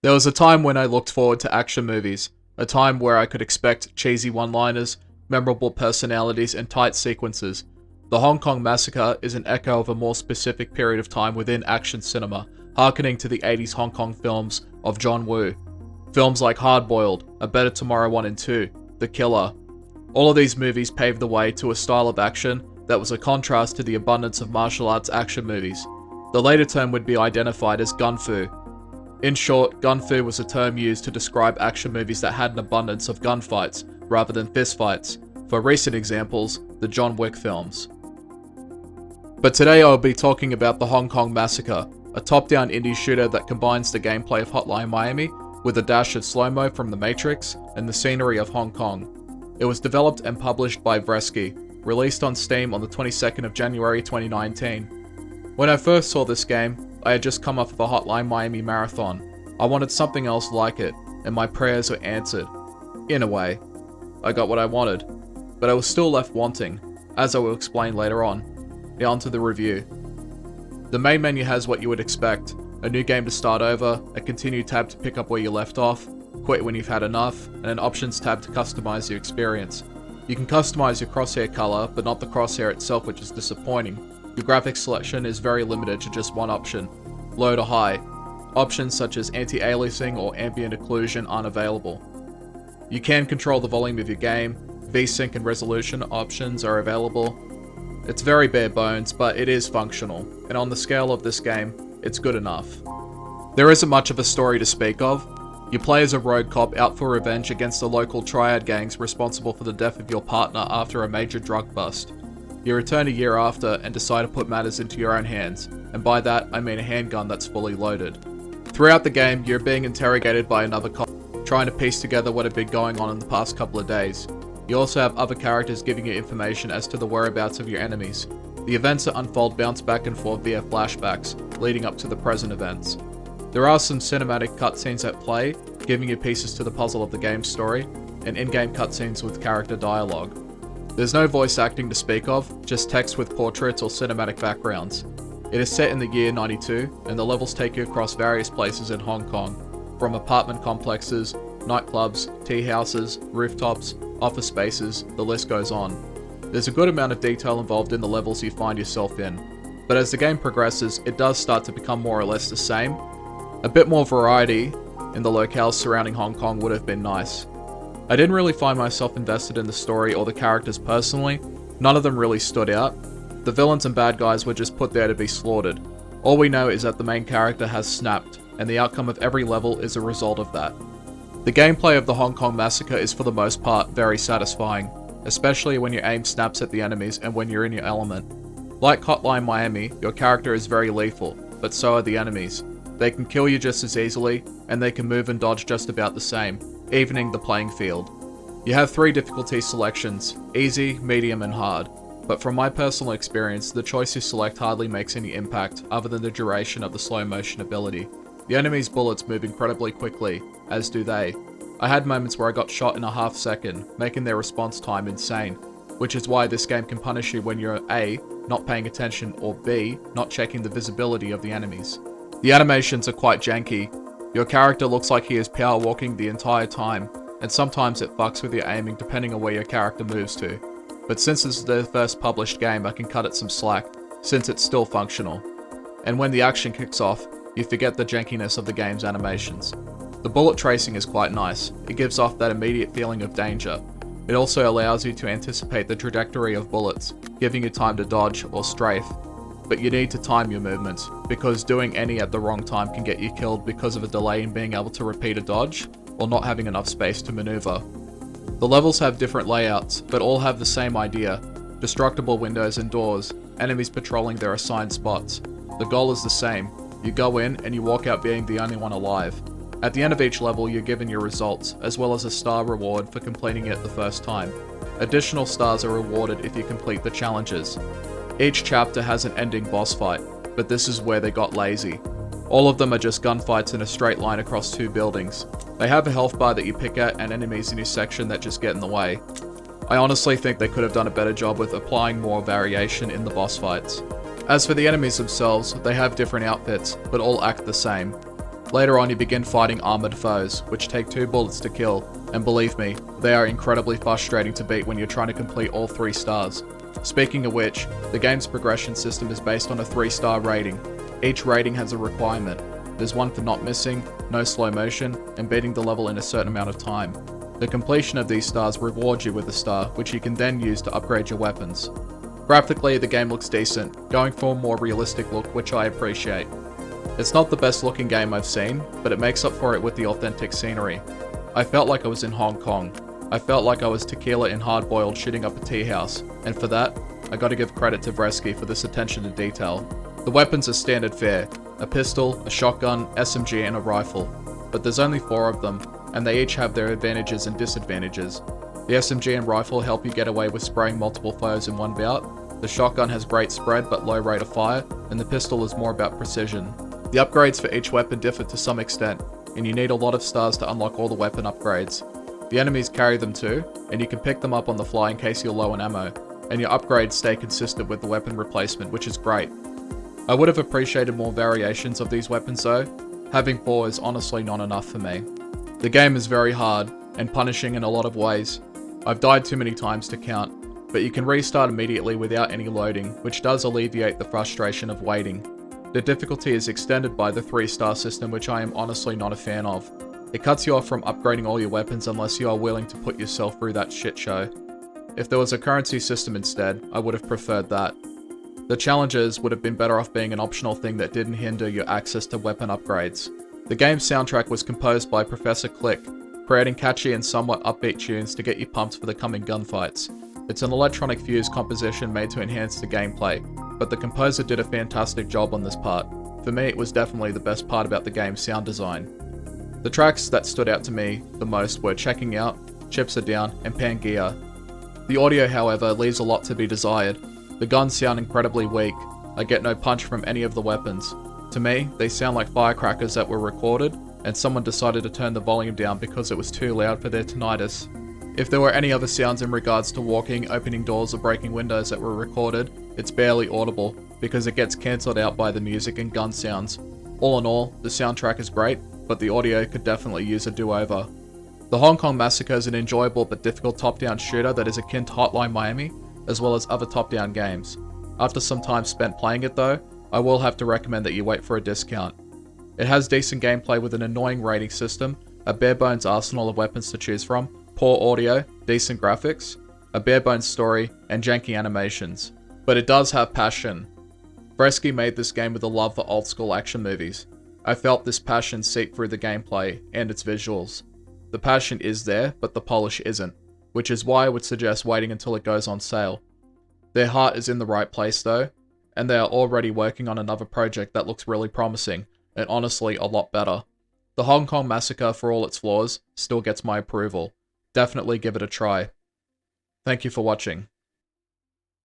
There was a time when I looked forward to action movies, a time where I could expect cheesy one-liners, memorable personalities, and tight sequences. The Hong Kong Massacre is an echo of a more specific period of time within action cinema, harkening to the 80s Hong Kong films of John Woo. Films like Hard Boiled, A Better Tomorrow 1 and 2, The Killer. All of these movies paved the way to a style of action that was a contrast to the abundance of martial arts action movies. The later term would be identified as gun fu. In short, gun fu was a term used to describe action movies that had an abundance of gunfights rather than fistfights. For recent examples, the John Wick films. But today I'll be talking about the Hong Kong Massacre, a top-down indie shooter that combines the gameplay of Hotline Miami with a dash of slow-mo from The Matrix and the scenery of Hong Kong. It was developed and published by Vresky, released on Steam on the 22nd of January 2019. When I first saw this game, I had just come off of a Hotline Miami marathon. I wanted something else like it, and my prayers were answered. In a way. I got what I wanted, but I was still left wanting, as I will explain later on. Now onto the review. The main menu has what you would expect: a new game to start over, a continue tab to pick up where you left off, quit when you've had enough, and an options tab to customize your experience. You can customize your crosshair color, but not the crosshair itself, which is disappointing. Your graphics selection is very limited to just one option, low to high. Options such as anti-aliasing or ambient occlusion aren't available. You can control the volume of your game, VSync and resolution options are available. It's very bare bones, but it is functional, and on the scale of this game, it's good enough. There isn't much of a story to speak of. You play as a rogue cop out for revenge against the local triad gangs responsible for the death of your partner after a major drug bust. You return a year after and decide to put matters into your own hands, and by that I mean a handgun that's fully loaded. Throughout the game, you're being interrogated by another cop, trying to piece together what had been going on in the past couple of days. You also have other characters giving you information as to the whereabouts of your enemies. The events that unfold bounce back and forth via flashbacks, leading up to the present events. There are some cinematic cutscenes at play, giving you pieces to the puzzle of the game's story, and in-game cutscenes with character dialogue. There's no voice acting to speak of, just text with portraits or cinematic backgrounds. It is set in the year 92, and the levels take you across various places in Hong Kong, from apartment complexes, nightclubs, tea houses, rooftops, office spaces, the list goes on. There's a good amount of detail involved in the levels you find yourself in, but as the game progresses, it does start to become more or less the same. A bit more variety in the locales surrounding Hong Kong would have been nice. I didn't really find myself invested in the story or the characters personally. None of them really stood out. The villains and bad guys were just put there to be slaughtered. All we know is that the main character has snapped, and the outcome of every level is a result of that. The gameplay of the Hong Kong Massacre is for the most part very satisfying, especially when your aim snaps at the enemies and when you're in your element. Like Hotline Miami, your character is very lethal, but so are the enemies. They can kill you just as easily, and they can move and dodge just about the same, evening the playing field. You have 3 difficulty selections, easy, medium and hard, but from my personal experience, the choice you select hardly makes any impact other than the duration of the slow motion ability. The enemy's bullets move incredibly quickly, as do they. I had moments where I got shot in a half second, making their response time insane, which is why this game can punish you when you're A, not paying attention, or B, not checking the visibility of the enemies. The animations are quite janky. Your character looks like he is power walking the entire time, and sometimes it fucks with your aiming depending on where your character moves to. But since this is their first published game, I can cut it some slack, since it's still functional. And when the action kicks off, you forget the jankiness of the game's animations. The bullet tracing is quite nice. It gives off that immediate feeling of danger. It also allows you to anticipate the trajectory of bullets, giving you time to dodge or strafe. But you need to time your movements, because doing any at the wrong time can get you killed because of a delay in being able to repeat a dodge, or not having enough space to maneuver. The levels have different layouts, but all have the same idea: destructible windows and doors, enemies patrolling their assigned spots. The goal is the same: you go in and you walk out being the only one alive. At the end of each level, you're given your results, as well as a star reward for completing it the first time. Additional stars are rewarded if you complete the challenges. Each chapter has an ending boss fight, but this is where they got lazy. All of them are just gunfights in a straight line across 2 buildings. They have a health bar that you pick at and enemies in your section that just get in the way. I honestly think they could have done a better job with applying more variation in the boss fights. As for the enemies themselves, they have different outfits, but all act the same. Later on you begin fighting armored foes, which take 2 bullets to kill, and believe me, they are incredibly frustrating to beat when you're trying to complete all 3 stars. Speaking of which, the game's progression system is based on a 3-star rating. Each rating has a requirement. There's one for not missing, no slow motion, and beating the level in a certain amount of time. The completion of these stars rewards you with a star, which you can then use to upgrade your weapons. Graphically, the game looks decent, going for a more realistic look, which I appreciate. It's not the best looking game I've seen, but it makes up for it with the authentic scenery. I felt like I was in Hong Kong. I felt like I was Tequila in Hard Boiled shitting up a tea house, and for that, I gotta give credit to Vresky for this attention to detail. The weapons are standard fare, a pistol, a shotgun, SMG and a rifle, but there's only 4 of them, and they each have their advantages and disadvantages. The SMG and rifle help you get away with spraying multiple foes in one bout, the shotgun has great spread but low rate of fire, and the pistol is more about precision. The upgrades for each weapon differ to some extent, and you need a lot of stars to unlock all the weapon upgrades. The enemies carry them too, and you can pick them up on the fly in case you're low on ammo, and your upgrades stay consistent with the weapon replacement, which is great. I would have appreciated more variations of these weapons though. Having 4 is honestly not enough for me. The game is very hard, and punishing in a lot of ways. I've died too many times to count, but you can restart immediately without any loading, which does alleviate the frustration of waiting. The difficulty is extended by the 3-star system, which I am honestly not a fan of. It cuts you off from upgrading all your weapons unless you are willing to put yourself through that shit show. If there was a currency system instead, I would have preferred that. The challenges would have been better off being an optional thing that didn't hinder your access to weapon upgrades. The game's soundtrack was composed by Professor Click, creating catchy and somewhat upbeat tunes to get you pumped for the coming gunfights. It's an electronic fused composition made to enhance the gameplay, but the composer did a fantastic job on this part. For me, it was definitely the best part about the game's sound design. The tracks that stood out to me the most were Checking Out, Chips Are Down, and Pangaea. The audio, however, leaves a lot to be desired. The guns sound incredibly weak. I get no punch from any of the weapons. To me, they sound like firecrackers that were recorded, and someone decided to turn the volume down because it was too loud for their tinnitus. If there were any other sounds in regards to walking, opening doors, or breaking windows that were recorded, it's barely audible, because it gets cancelled out by the music and gun sounds. All in all, the soundtrack is great, but the audio could definitely use a do-over. The Hong Kong Massacre is an enjoyable but difficult top-down shooter that is akin to Hotline Miami, as well as other top-down games. After some time spent playing it though, I will have to recommend that you wait for a discount. It has decent gameplay with an annoying rating system, a bare-bones arsenal of weapons to choose from, poor audio, decent graphics, a bare-bones story, and janky animations. But it does have passion. Vresky made this game with a love for old-school action movies. I felt this passion seep through the gameplay and its visuals. The passion is there, but the polish isn't, which is why I would suggest waiting until it goes on sale. Their heart is in the right place though, and they are already working on another project that looks really promising, and honestly a lot better. The Hong Kong Massacre, for all its flaws, still gets my approval. Definitely give it a try. Thank you for watching.